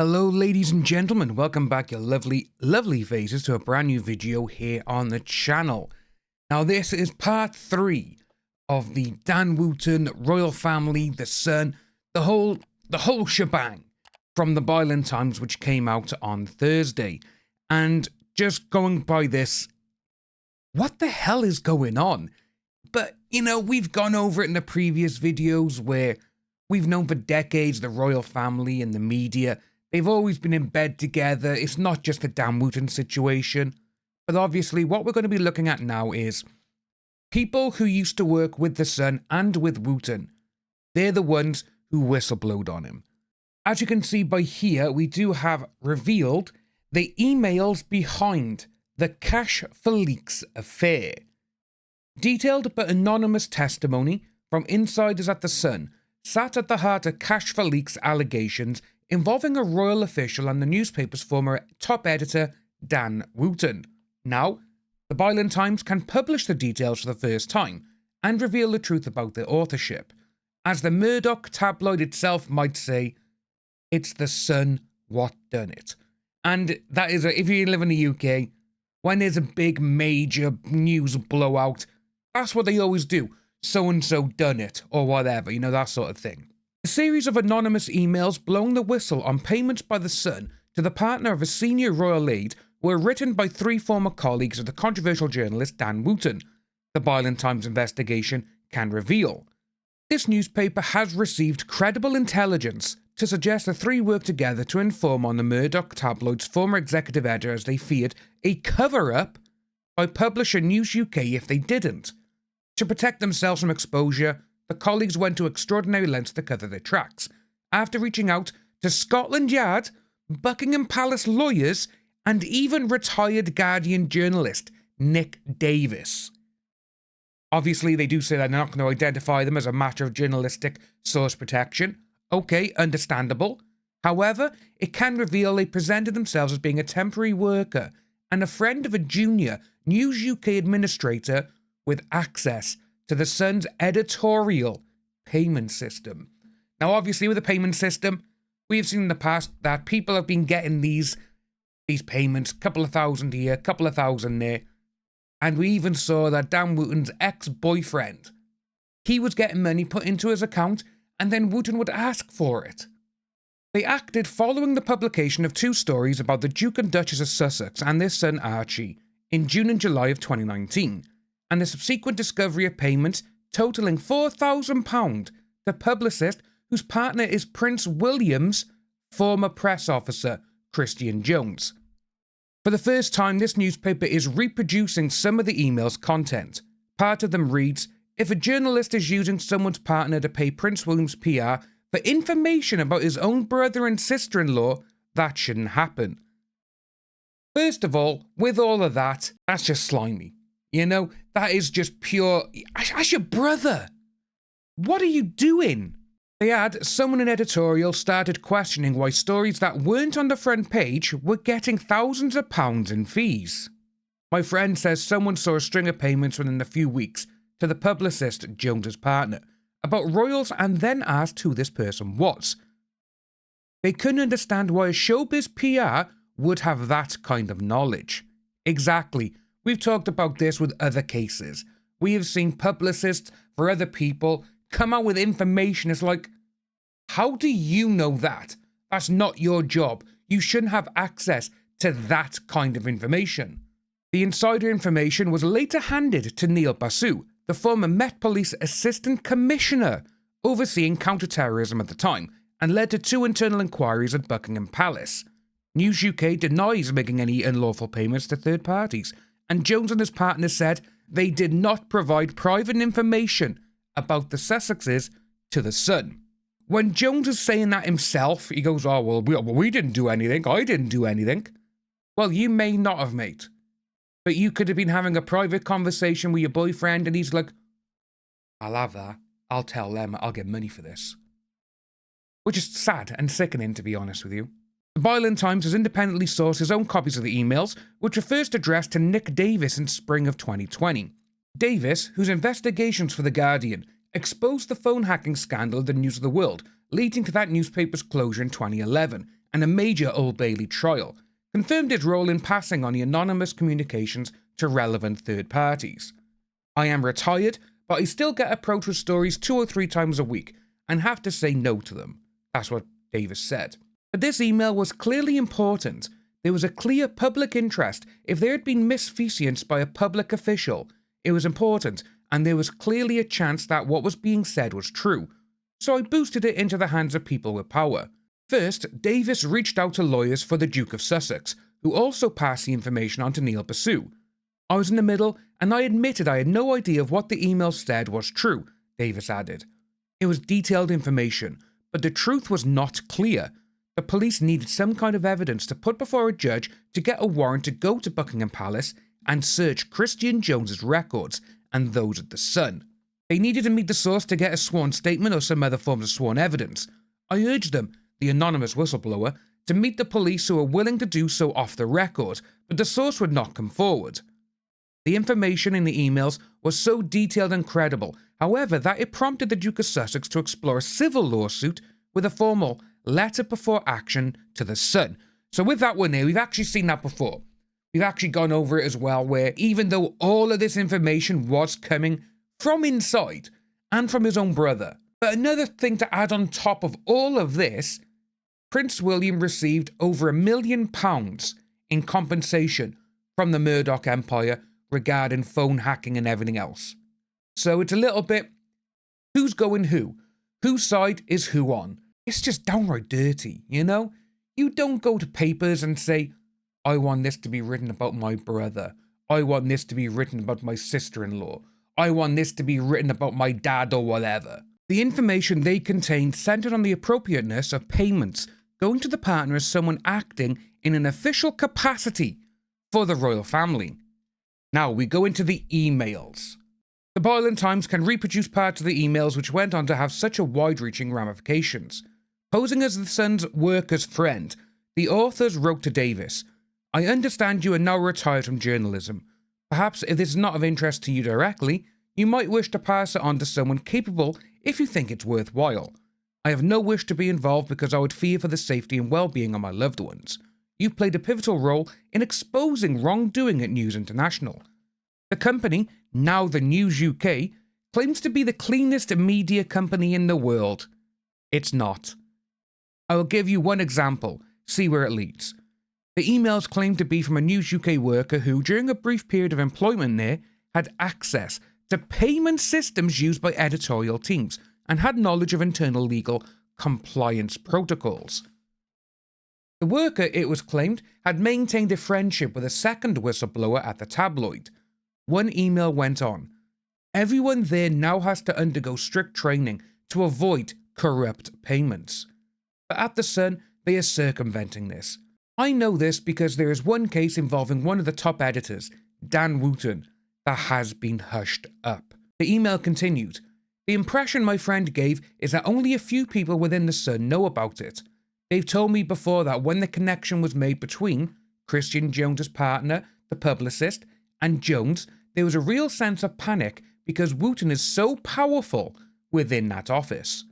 Hello ladies and gentlemen, welcome back your lovely faces to a brand new video here on the channel. Now this is part 3 of the Dan Wootton royal family, the son, the whole shebang from the Barbarian Times, which came out on Thursday. And just going by this, what the hell is going on? But you know, we've gone over it in the previous videos where we've known for decades the royal family and the media. They've always been in bed together. It's not just the Dan Wootton situation. But obviously, what we're going to be looking at now is people who used to work with the son and with Wootton. They're the ones who whistleblowed on him. As you can see by here, we do have revealed the emails behind the Cash for Leaks affair. Detailed but anonymous testimony from insiders at the Sun sat at the heart of Cash for Leaks allegations involving a royal official and the newspaper's former top editor, Dan Wootton. Now, the Barbarian Times can publish the details for the first time and reveal the truth about their authorship. As the Murdoch tabloid itself might say, it's the Sun what done it. And that is, if you live in the UK, when there's a big major news blowout, that's what they always do. So-and-so done it, or whatever, you know, that sort of thing. A series of anonymous emails blowing the whistle on payments by the Sun to the partner of a senior royal aide were written by 3 former colleagues of the controversial journalist Dan Wootton, the Barbarian Times investigation can reveal. This newspaper has received credible intelligence to suggest the 3 worked together to inform on the Murdoch tabloid's former executive editor as they feared a cover-up by publisher News UK if they didn't. To protect themselves from exposure, the colleagues went to extraordinary lengths to cover their tracks, after reaching out to Scotland Yard, Buckingham Palace lawyers, and even retired Guardian journalist Nick Davis. Obviously, they do say they're not going to identify them as a matter of journalistic source protection. Okay, understandable. However, it can reveal they presented themselves as being a temporary worker and a friend of a junior News UK administrator with access to the Sun's editorial payment system. Now, obviously, with the payment system, we've seen in the past that people have been getting these payments, couple of thousand here, couple of thousand there, and we even saw that Dan Wootton's ex-boyfriend, he was getting money put into his account, and then Wootton would ask for it. They acted following the publication of 2 stories about the Duke and Duchess of Sussex and their son Archie in June and July of 2019, and the subsequent discovery of payments totalling £4,000 to publicist whose partner is Prince William's former press officer, Christian Jones. For the first time, this newspaper is reproducing some of the email's content. Part of them reads, if a journalist is using someone's partner to pay Prince William's PR for information about his own brother and sister-in-law, that shouldn't happen. First of all, with all of that, that's just slimy. You know, that is just pure, that's your brother. What are you doing? They add, someone in editorial started questioning why stories that weren't on the front page were getting thousands of pounds in fees. My friend says someone saw a string of payments within a few weeks to the publicist, Jones's partner, about royals and then asked who this person was. They couldn't understand why a showbiz PR would have that kind of knowledge. Exactly. We've talked about this with other cases. We have seen publicists for other people come out with information. It's like, how do you know that? That's not your job. You shouldn't have access to that kind of information. The insider information was later handed to Neil Basu, the former Met Police Assistant Commissioner, overseeing counter-terrorism at the time, and led to 2 internal inquiries at Buckingham Palace. News UK denies making any unlawful payments to third parties, and Jones and his partner said they did not provide private information about the Sussexes to the Sun. When Jones is saying that himself, he goes, oh, well, we didn't do anything. I didn't do anything. Well, you may not have, mate. But you could have been having a private conversation with your boyfriend, and he's like, I'll have that. I'll tell them. I'll get money for this. Which is sad and sickening, to be honest with you. The Barbarian Times has independently sourced his own copies of the emails, which were first addressed to Nick Davis in spring of 2020. Davis, whose investigations for The Guardian exposed the phone hacking scandal of the News of the World, leading to that newspaper's closure in 2011, and a major Old Bailey trial, confirmed his role in passing on the anonymous communications to relevant third parties. I am retired, but I still get approached with stories 2 or 3 times a week and have to say no to them. That's what Davis said. But this email was clearly important. There was a clear public interest. If there had been misfeasance by a public official, it was important, and there was clearly a chance that what was being said was true. So I boosted it into the hands of people with power. First, Davis reached out to lawyers for the Duke of Sussex, who also passed the information on to Neil Basu. I was in the middle, and I admitted I had no idea if what the email said was true, Davis added. It was detailed information, but the truth was not clear. The police needed some kind of evidence to put before a judge to get a warrant to go to Buckingham Palace and search Christian Jones's records and those of the Sun. They needed to meet the source to get a sworn statement or some other form of sworn evidence. I urged them, the anonymous whistleblower, to meet the police who were willing to do so off the record, but the source would not come forward. The information in the emails was so detailed and credible, however, that it prompted the Duke of Sussex to explore a civil lawsuit with a formal letter before action to the Sun. So with that one here, we've actually seen that before. We've actually gone over it as well, where even though all of this information was coming from inside and from his own brother. But another thing to add on top of all of this, Prince William received over £1 million in compensation from the Murdoch Empire regarding phone hacking and everything else. So it's a little bit, who's going who? Whose side is who on? It's just downright dirty, you know? You don't go to papers and say, I want this to be written about my brother. I want this to be written about my sister-in-law. I want this to be written about my dad or whatever. The information they contained centered on the appropriateness of payments going to the partner as someone acting in an official capacity for the royal family. Now we go into the emails. The Boylan Times can reproduce parts of the emails which went on to have such a wide-reaching ramifications. Posing as the Sun's workers' friend, the authors wrote to Davis, I understand you are now retired from journalism. Perhaps if this is not of interest to you directly, you might wish to pass it on to someone capable if you think it's worthwhile. I have no wish to be involved because I would fear for the safety and well-being of my loved ones. You played a pivotal role in exposing wrongdoing at News International. The company, now the News UK, claims to be the cleanest media company in the world. It's not. I will give you one example, see where it leads. The emails claim to be from a News UK worker who, during a brief period of employment there, had access to payment systems used by editorial teams and had knowledge of internal legal compliance protocols. The worker, it was claimed, had maintained a friendship with a second whistleblower at the tabloid. One email went on, everyone there now has to undergo strict training to avoid corrupt payments. But at the Sun, they are circumventing this. I know this because there is one case involving one of the top editors, Dan Wootton, that has been hushed up. The email continued, the impression my friend gave is that only a few people within the Sun know about it. They've told me before that when the connection was made between Christian Jones's partner, the publicist, and Jones, there was a real sense of panic because Wootton is so powerful within that office.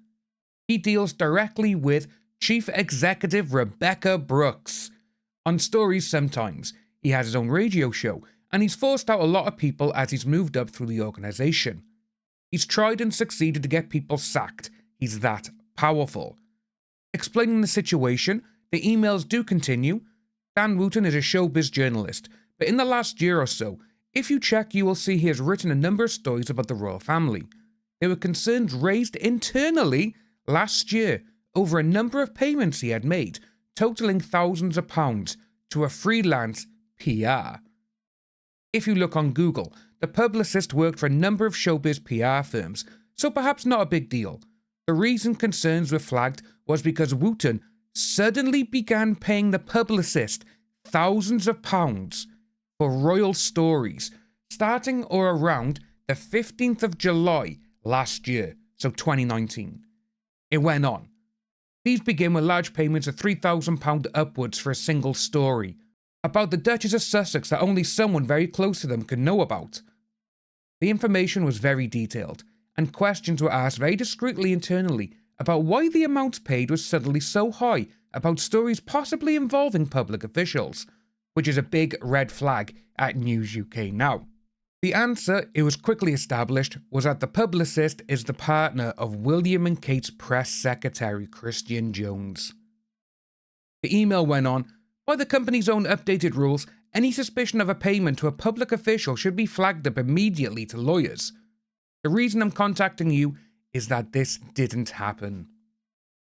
He deals directly with Chief Executive Rebecca Brooks. On Stories sometimes, he has his own radio show, and he's forced out a lot of people as he's moved up through the organisation. He's tried and succeeded to get people sacked. He's that powerful. Explaining the situation, the emails do continue. Dan Wootton is a showbiz journalist, but in the last year or so, if you check, you will see he has written a number of stories about the royal family. There were concerns raised internally last year over a number of payments he had made, totaling thousands of pounds, to a freelance PR. If you look on Google, the publicist worked for a number of showbiz PR firms, so perhaps not a big deal. The reason concerns were flagged was because Wootton suddenly began paying the publicist thousands of pounds for royal stories, starting or around the 15th of July last year, so 2019. It went on. These begin with large payments of £3,000 upwards for a single story, about the Duchess of Sussex that only someone very close to them could know about. The information was very detailed, and questions were asked very discreetly internally about why the amounts paid was suddenly so high about stories possibly involving public officials, which is a big red flag at News UK now. The answer, it was quickly established, was that the publicist is the partner of William and Kate's press secretary, Christian Jones. The email went on, by the company's own updated rules, any suspicion of a payment to a public official should be flagged up immediately to lawyers. The reason I'm contacting you is that this didn't happen.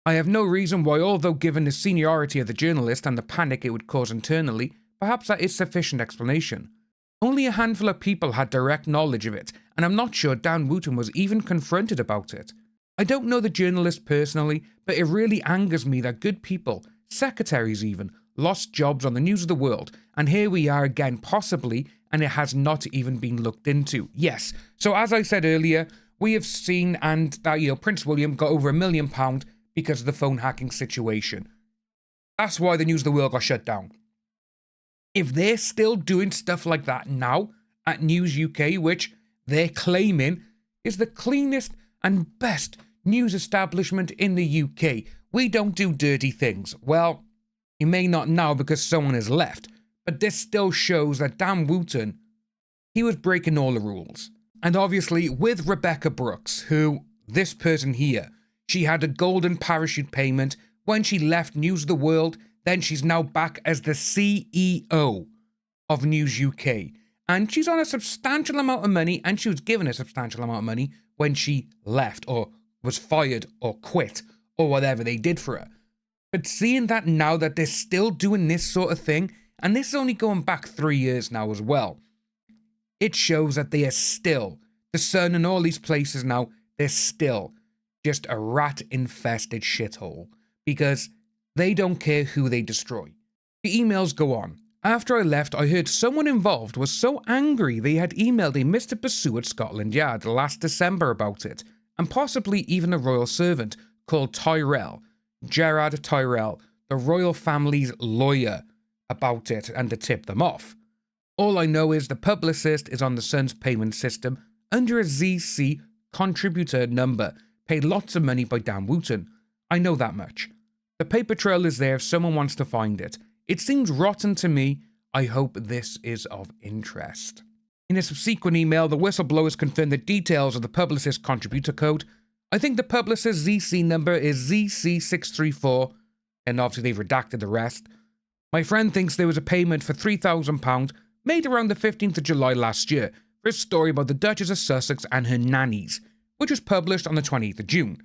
I have no reason why, although given the seniority of the journalist and the panic it would cause internally, perhaps that is sufficient explanation. Only a handful of people had direct knowledge of it, and I'm not sure Dan Wootton was even confronted about it. I don't know the journalist personally, but it really angers me that good people, secretaries even, lost jobs on the news of the world, and here we are again possibly, and it has not even been looked into. Yes, so as I said earlier, we have seen and that, Prince William got over £1 million because of the phone hacking situation. That's why the news of the world got shut down. If they're still doing stuff like that now at News UK, which they're claiming is the cleanest and best news establishment in the UK, we don't do dirty things. Well, you may not now because someone has left, but this still shows that Dan Wootton, he was breaking all the rules. And obviously with Rebecca Brooks, who, this person here, she had a golden parachute payment when she left News of the World, then she's now back as the CEO of News UK. And she's on a substantial amount of money, and she was given a substantial amount of money when she left, or was fired, or quit, or whatever they did for her. But seeing that now that they're still doing this sort of thing, and this is only going back 3 years now as well, it shows that they are still, the Sun and all these places now, they're still just a rat-infested shithole, because they don't care who they destroy. The emails go on. After I left, I heard someone involved was so angry they had emailed a Mr. Pursue at Scotland Yard last December about it, and possibly even a royal servant called Tyrell, Gerard Tyrell, the royal family's lawyer, about it and to tip them off. All I know is the publicist is on the Sun's payment system under a ZC contributor number, paid lots of money by Dan Wootton. I know that much. The paper trail is there if someone wants to find it. It seems rotten to me. I hope this is of interest. In a subsequent email, the whistleblowers confirmed the details of the publicist's contributor code. I think the publicist's ZC number is ZC634, and obviously they've redacted the rest. My friend thinks there was a payment for £3,000 made around the 15th of July last year for a story about the Duchess of Sussex and her nannies, which was published on the 20th of June.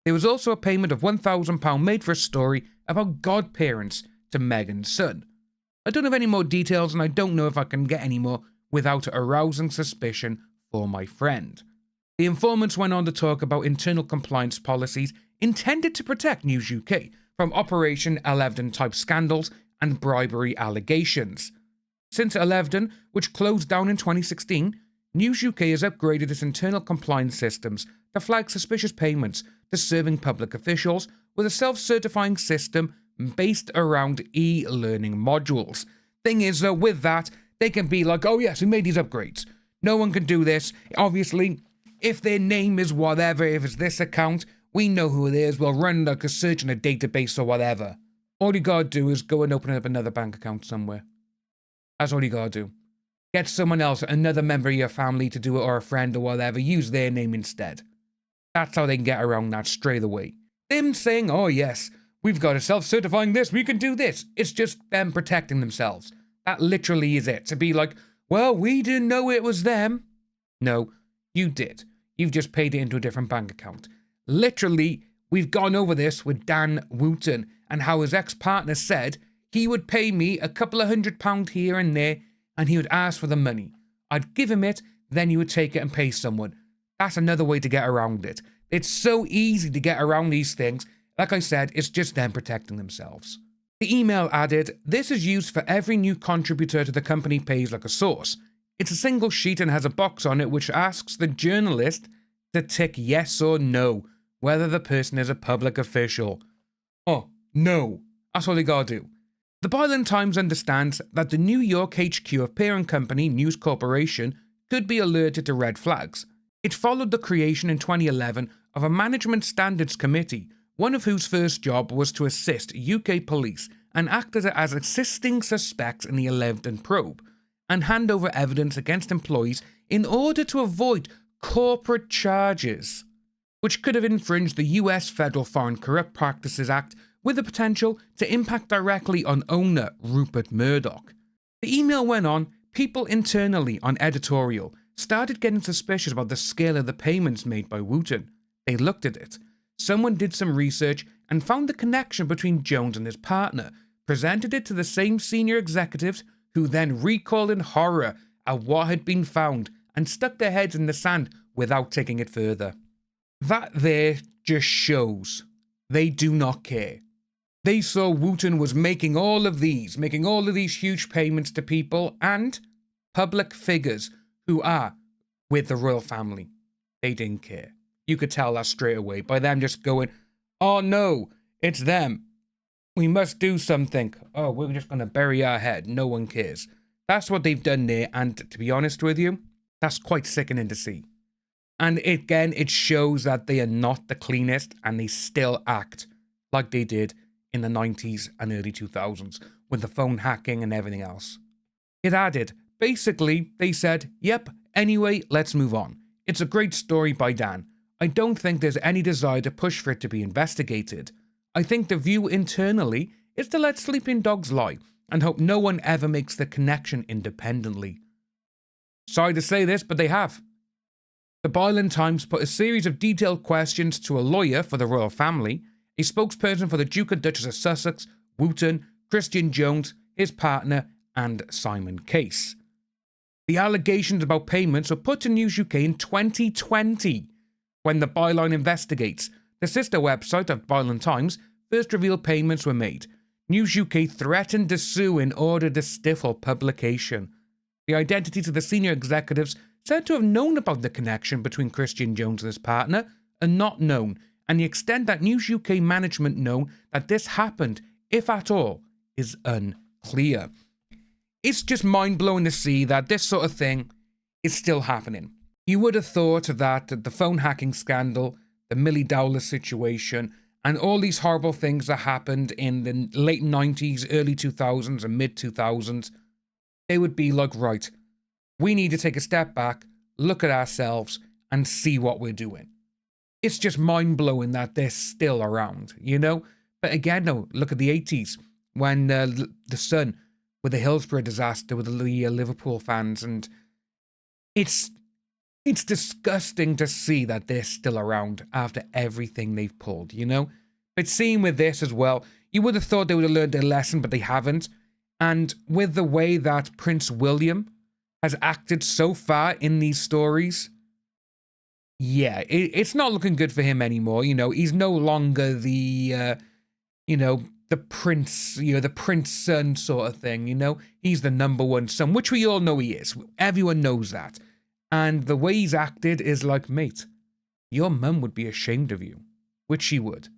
There was also a payment of £1,000 made for a story about godparents to Meghan's son. I don't have any more details, and I don't know if I can get any more without arousing suspicion for my friend. The informants went on to talk about internal compliance policies intended to protect News UK from Operation Elevden type scandals and bribery allegations. Since Elevden, which closed down in 2016, News UK has upgraded its internal compliance systems to flag suspicious payments to serving public officials with a self-certifying system based around e-learning modules. Thing is, though, with that, they can be like, oh yes, we made these upgrades. No one can do this. Obviously, if their name is whatever, if it's this account, we know who it is. We'll run like a search in a database or whatever. All you gotta do is go and open up another bank account somewhere. That's all you gotta do. Get someone else, another member of your family to do it, or a friend or whatever. Use their name instead. That's how they can get around that straight away. Them saying, oh yes, we've got a self-certifying this, we can do this. It's just them protecting themselves. That literally is it. To be like, well, we didn't know it was them. No, you did. You've just paid it into a different bank account. Literally, we've gone over this with Dan Wootton and how his ex-partner said he would pay me a couple of £100 here and there, and he would ask for the money. I'd give him it, then he would take it and pay someone. That's another way to get around it. It's so easy to get around these things. Like I said, it's just them protecting themselves. The email added, this is used for every new contributor to the company pays like a source. It's a single sheet and has a box on it which asks the journalist to tick yes or no, whether the person is a public official. Oh, no. That's all they gotta do. The Byland Times understands that the New York HQ of parent company News Corporation could be alerted to red flags. It followed the creation in 2011 of a management standards committee one of whose first job was to assist UK police and acted as assisting suspects in the 11th probe, and hand over evidence against employees in order to avoid corporate charges, which could have infringed the US Federal Foreign Corrupt Practices Act with the potential to impact directly on owner Rupert Murdoch. The email went on, people internally on editorial started getting suspicious about the scale of the payments made by Wootton. They looked at it. Someone did some research and found the connection between Jones and his partner, presented it to the same senior executives, who then recoiled in horror at what had been found and stuck their heads in the sand without taking it further. That there just shows they do not care. They saw Wootton was making all of these huge payments to people and public figures who are with the royal family. They didn't care. You could tell that straight away by them just going, oh no, it's them. We must do something. Oh, we're just going to bury our head. No one cares. That's what they've done there, and to be honest with you, that's quite sickening to see. And again, it shows that they are not the cleanest, and they still act like they did in the 90s and early 2000s with the phone hacking and everything else. It added, basically, they said, yep, anyway, let's move on. It's a great story by Dan. I don't think there's any desire to push for it to be investigated. I think the view internally is to let sleeping dogs lie and hope no one ever makes the connection independently. Sorry to say this, but they have. The Byland Times put a series of detailed questions to a lawyer for the royal family, a spokesperson for the Duke and Duchess of Sussex, Wootton, Christian Jones, his partner, and Simon Case. The allegations about payments were put to News UK in 2020, when the Byline Investigates, the sister website of Byland Times, first revealed payments were made. News UK threatened to sue in order to stifle publication. The identities of the senior executives said to have known about the connection between Christian Jones and his partner are not known, and the extent that News UK management know that this happened, if at all, is unclear. It's just mind-blowing to see that this sort of thing is still happening. You would have thought that the phone hacking scandal, the Millie Dowler situation, and all these horrible things that happened in the late 90s, early 2000s, and mid-2000s, they would be like, right, we need to take a step back, look at ourselves, and see what we're doing. It's just mind-blowing that they're still around, you know? But again, no, look at the 80s, when the Sun, with the Hillsborough disaster, with the Liverpool fans, and it's disgusting to see that they're still around after everything they've pulled, you know? But seeing with this as well, you would have thought they would have learned their lesson, but they haven't. And with the way that Prince William has acted so far in these stories, yeah, it's not looking good for him anymore. You know, he's no longer the, the prince, the prince son sort of thing, you know? He's the number one son, which we all know he is. Everyone knows that. And the way he's acted is like, mate, your mum would be ashamed of you, which she would.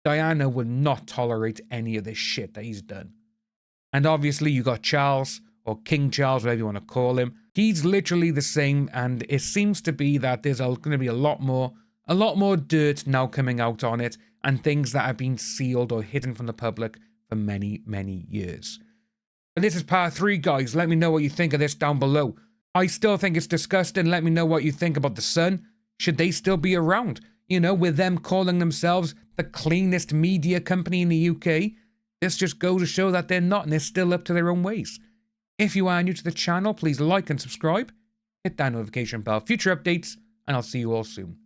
Diana would not tolerate any of this shit that he's done. And obviously you got Charles, or King Charles, whatever you want to call him. He's literally the same, and it seems to be that there's going to be a lot more dirt now coming out on it, and things that have been sealed or hidden from the public for many, many years. And this is part 3, guys. Let me know what you think of this down below. I still think it's disgusting. Let me know what you think about the Sun. Should they still be around? You know, with them calling themselves the cleanest media company in the UK. This just goes to show that they're not, and they're still up to their own ways. If you are new to the channel, please like and subscribe. Hit that notification bell for future updates, and I'll see you all soon.